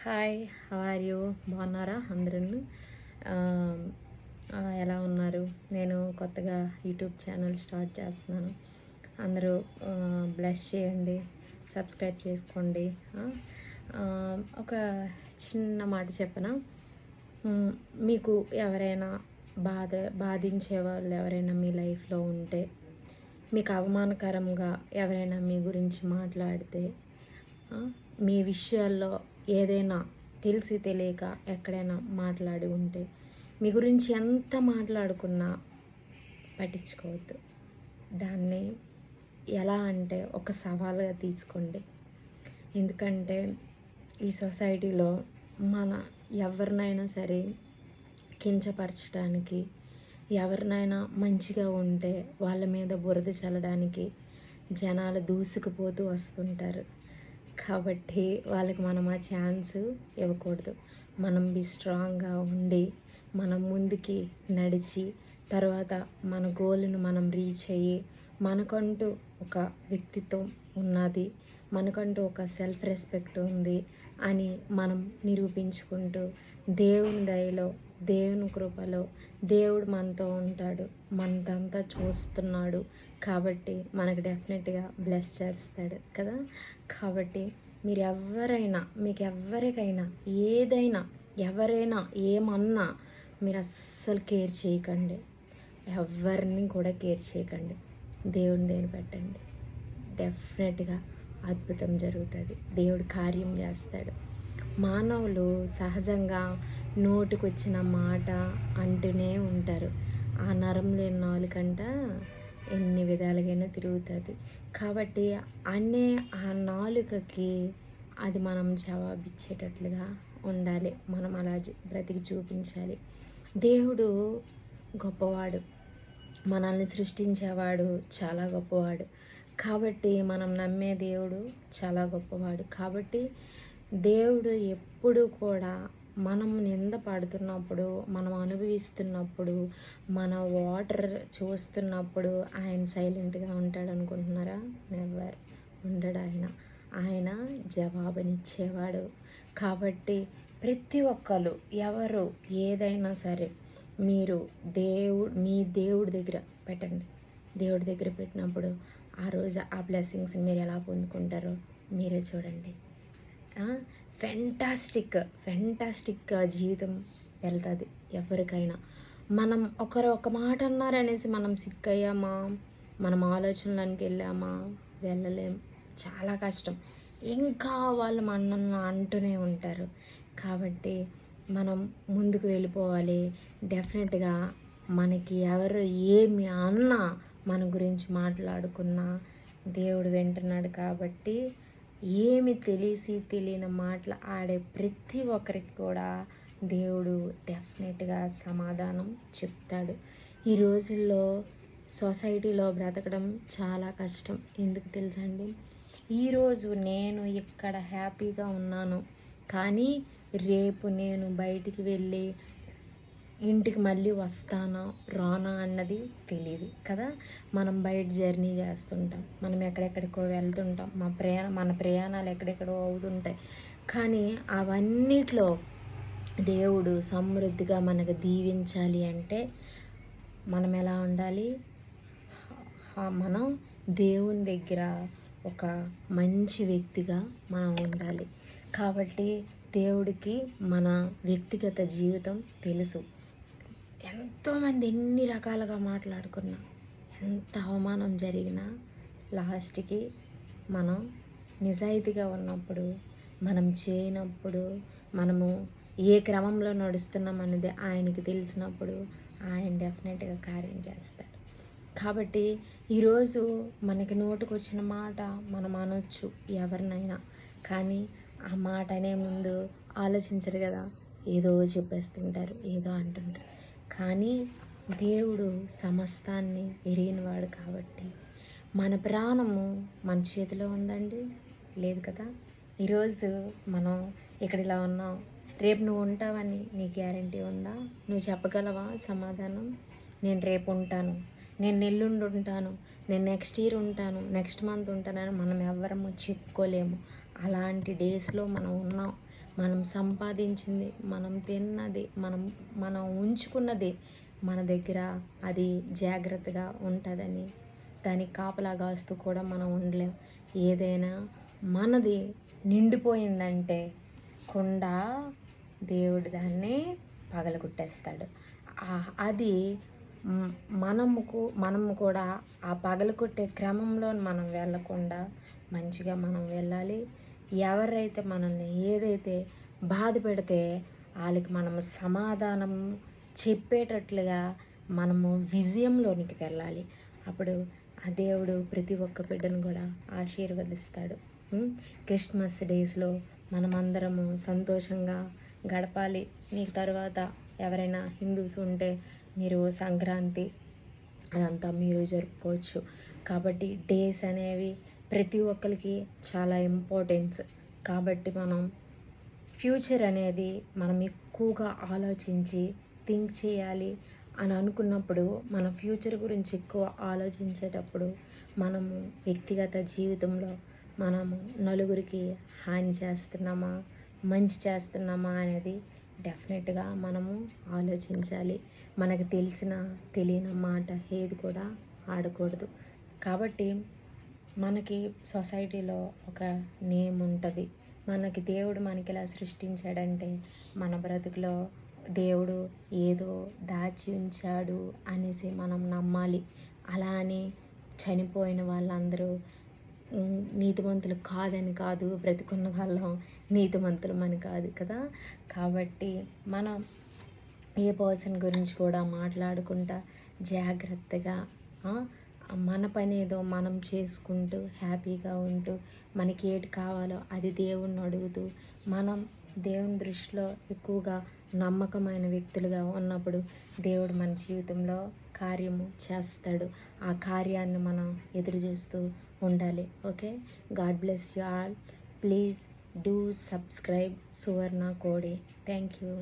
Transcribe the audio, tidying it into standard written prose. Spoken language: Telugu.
Hi, how are you? బాగున్నారా అందరూ? ఎలా ఉన్నారు? నేను కొత్తగా యూట్యూబ్ ఛానల్ స్టార్ట్ చేస్తున్నాను. అందరూ బ్లెస్ చేయండి, సబ్స్క్రైబ్ చేసుకోండి. ఒక చిన్న మాట చెప్పనా? మీకు ఎవరైనా బాధించే వాళ్ళు ఎవరైనా మీ లైఫ్లో ఉంటే, మీకు అవమానకరంగా ఎవరైనా మీ గురించి మాట్లాడితే, మీ విషయాల్లో ఏదైనా తెలిసి తెలియక ఎక్కడైనా మాట్లాడి ఉంటే, మీ గురించి ఎంత మాట్లాడుకున్నా పట్టించుకోవద్దు. దాన్ని ఎలా అంటే ఒక సవాలుగా తీసుకోండి. ఎందుకంటే ఈ సొసైటీలో మన ఎవరినైనా సరే కించపరచడానికి, ఎవరినైనా మంచిగా ఉంటే వాళ్ళ మీద బురద చల్లడానికి జనాలు దూసుకుపోతూ వస్తుంటారు. కాబట్టి వాళ్ళకి మనం ఆ ఛాన్స్ ఇవ్వకూడదు. మనం స్ట్రాంగ్గా ఉండి మనం ముందుకి నడిచి తర్వాత మన గోల్ను మనం రీచ్ అయ్యి మనకంటూ ఒక వ్యక్తిత్వం ఉన్నది, మనకంటూ ఒక సెల్ఫ్ రెస్పెక్ట్ ఉంది అని మనం నిరూపించుకుంటూ దేవుని దయలో, దేవుని కృపలో దేవుడు మనతో ఉంటాడు, మనదంతా చూస్తున్నాడు. కాబట్టి మనకు డెఫినెట్గా బ్లెస్ చేస్తాడు కదా. కాబట్టి మీరు మీకు ఎవరికైనా ఏదైనా ఎవరైనా ఏమన్నా మీరు అస్సలు కేర్ చేయకండి. ఎవరిని కూడా కేర్ చేయకండి. దేవుని దేని పెట్టండి. డెఫినెట్గా అద్భుతం జరుగుతుంది. దేవుడు కార్యం చేస్తాడు. మానవులు సహజంగా నోటికొచ్చిన మాట అంటూనే ఉంటారు. ఆ నరం లేని నాలుకంట ఎన్ని విధాలుగైనా తిరుగుతుంది. కాబట్టి ఆ నాలుకకి అది మనం జవాబిచ్చేటట్లుగా ఉండాలి. మనం అలా బ్రతికి చూపించాలి. దేవుడు గొప్పవాడు, మనల్ని సృష్టించేవాడు చాలా గొప్పవాడు. కాబట్టి మనం నమ్మే దేవుడు చాలా గొప్పవాడు. కాబట్టి దేవుడు ఎప్పుడు కూడా మనం నింద పడుతున్నప్పుడు, మనం అనుభవిస్తున్నప్పుడు, మన వాటర్ చూస్తున్నప్పుడు ఆయన సైలెంట్గా ఉంటాడు అనుకుంటున్నారా? నెవర్ ఉండడు. ఆయన జవాబునిచ్చేవాడు. కాబట్టి ప్రతి ఒక్కరు ఎవరు ఏదైనా సరే మీరు మీ దేవుడి దగ్గర పెట్టండి. దేవుడి దగ్గర పెట్టినప్పుడు ఆ రోజు ఆ బ్లెస్సింగ్స్ని మీరు ఎలా పొందుకుంటారో మీరే చూడండి. ఫెంటాస్టిక్ జీవితం వెళ్తుంది ఎవరికైనా. మనం ఒక మాట అన్నారనేసి మనం సిక్ అయ్యామా, మనం ఆలోచనలోకి వెళ్ళామా, వెళ్ళలేం. చాలా కష్టం. ఇంకా వాళ్ళు మనల్ని అంటూనే ఉంటారు. కాబట్టి మనం ముందుకు వెళ్ళిపోవాలి. డెఫినెట్గా మనకి ఎవరు ఏమి అన్నా, మన గురించి మాట్లాడుకున్నా దేవుడు వింటున్నాడు. కాబట్టి ఏమి తెలియని మాటలు ఆడే ప్రతి ఒక్కరికి కూడా దేవుడు డెఫినెట్గా సమాధానం చెప్తాడు. ఈ రోజుల్లో సొసైటీలో బ్రతకడం చాలా కష్టం. ఎందుకు తెలుసా అండి? ఈరోజు నేను ఇక్కడ హ్యాపీగా ఉన్నాను, కానీ రేపు నేను బయటికి వెళ్ళి ఇంటికి మళ్ళీ వస్తానా రానా అన్నది తెలియదు కదా. మనం బయట జర్నీ చేస్తుంటాం, మనం ఎక్కడెక్కడికో వెళ్తుంటాం, మన ప్రయాణాలు ఎక్కడెక్కడో అవుతుంటాయి. కానీ అవన్నిట్లో దేవుడు సమృద్ధిగా మనకు దీవించాలి అంటే మనం ఎలా ఉండాలి? మనం దేవుని దగ్గర ఒక మంచి వ్యక్తిగా మనం ఉండాలి. కాబట్టి దేవుడికి మన వ్యక్తిగత జీవితం తెలుసు. ఎంతోమంది ఎన్ని రకాలుగా మాట్లాడుకున్నా, ఎంత అవమానం జరిగినా లాస్ట్కి మనం నిజాయితీగా ఉన్నప్పుడు, మనం చేయనప్పుడు, మనము ఏ క్రమంలో నడుస్తున్నాం అనేది ఆయనకి తెలిసినప్పుడు ఆయన డెఫినెట్గా కార్యం చేస్తాడు. కాబట్టి ఈరోజు మనకి నోటికి వచ్చిన మాట మనం అనొచ్చు ఎవరినైనా, కానీ ఆ మాట అనే ముందు ఆలోచించరు కదా. ఏదో చెప్పేస్తుంటారు, ఏదో అంటుంటారు. కానీ దేవుడు సమస్తాన్ని ఎరిగినవాడు. కాబట్టి మన ప్రాణము మన చేతిలో ఉందండి? లేదు కదా. ఈరోజు మనం ఇక్కడ ఇలా ఉన్నాం, రేపు నువ్వు ఉంటావని నీ గ్యారంటీ ఉందా? నువ్వు చెప్పగలవా సమాధానం? నేను రేపు ఉంటాను, నేను ఎల్లుండి ఉంటాను, నేను నెక్స్ట్ ఇయర్ ఉంటాను, నెక్స్ట్ మంత్ ఉంటానని మనం ఎవ్వరము చెప్పుకోలేము. అలాంటి డేస్లో మనం ఉన్నాం. మనం మనం సంపాదించింది, మనం తిన్నది, మనం ఉంచుకున్నది మన దగ్గర అది జాగ్రత్తగా ఉంటుందని దానికి కాపలా కాస్తూ కూడా మనం ఉండలేం. ఏదైనా మనది నిండిపోయిందంటే కుండ దేవుడు దాన్ని పగలగొట్టేస్తాడు. అది మనము కూడా ఆ పగలగొట్టే క్రమంలో మనం వెళ్ళకుండా మంచిగా మనం వెళ్ళాలి. ఎవరైతే మనల్ని ఏదైతే బాధ పెడితే వాళ్ళకి మనము సమాధానం చెప్పేటట్లుగా మనము విజయంలోనికి వెళ్ళాలి. అప్పుడు ఆ దేవుడు ప్రతి ఒక్క బిడ్డను కూడా ఆశీర్వదిస్తాడు. క్రిస్మస్ డేస్లో మనమందరము సంతోషంగా గడపాలి. మీకు తర్వాత ఎవరైనా హిందూస్ ఉంటే మీరు సంక్రాంతి అదంతా మీరు జరుపుకోవచ్చు. కాబట్టి డేస్ అనేవి ప్రతి ఒక్కరికి చాలా ఇంపార్టెన్స్. కాబట్టి మనం ఫ్యూచర్ అనేది మనం ఎక్కువగా ఆలోచించి థింక్ చేయాలి అని అనుకున్నప్పుడు, మన ఫ్యూచర్ గురించి ఎక్కువ ఆలోచించేటప్పుడు మనము వ్యక్తిగత జీవితంలో మనము నలుగురికి హాని చేస్తున్నామా, మంచి చేస్తున్నామా అనేది డెఫినెట్గా మనము ఆలోచించాలి. మనకు తెలియని మాట ఏది కూడా ఆడకూడదు. కాబట్టి మనకి సొసైటీలో ఒక నేమ్ ఉంటుంది. మనకి దేవుడు మనకి ఇలా సృష్టించాడంటే మన బ్రతుకులో దేవుడు ఏదో దాచి ఉంచాడు అనేసి మనం నమ్మాలి. అలా అని చనిపోయిన వాళ్ళందరూ నీతిమంతులు కాదని కాదు, బ్రతికున్న వాళ్ళం నీతిమంతులమని కాదు కదా. కాబట్టి మనం ఏ పర్సన్ గురించి కూడా మాట్లాడుకుంటా జాగ్రత్తగా మన పని ఏదో మనం చేసుకుంటూ హ్యాపీగా ఉంటూ మనకి ఏటి కావాలో అది దేవుణ్ణి అడుగుతూ మనం దేవుని దృష్టిలో ఎక్కువగా నమ్మకమైన వ్యక్తులుగా ఉన్నప్పుడు దేవుడు మన జీవితంలో కార్యము చేస్తాడు. ఆ కార్యాన్ని మనం ఎదురు చూస్తూ ఉండాలి. Okay, God bless you all. Please do subscribe Suvarna Kodi. Thank you.